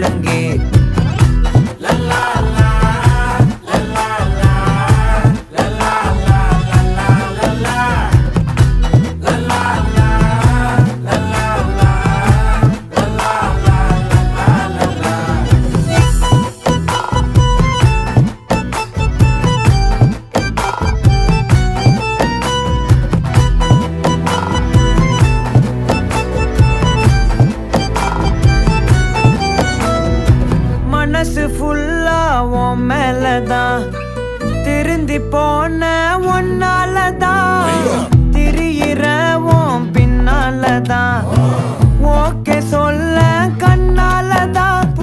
ஒழுங்கே மனசு ஃபுல்லா உன் மேலதான் திருந்தி போன ஒன்னாலதான் திரியிற உன் பின்னாலதான் ஓகே சொல்ல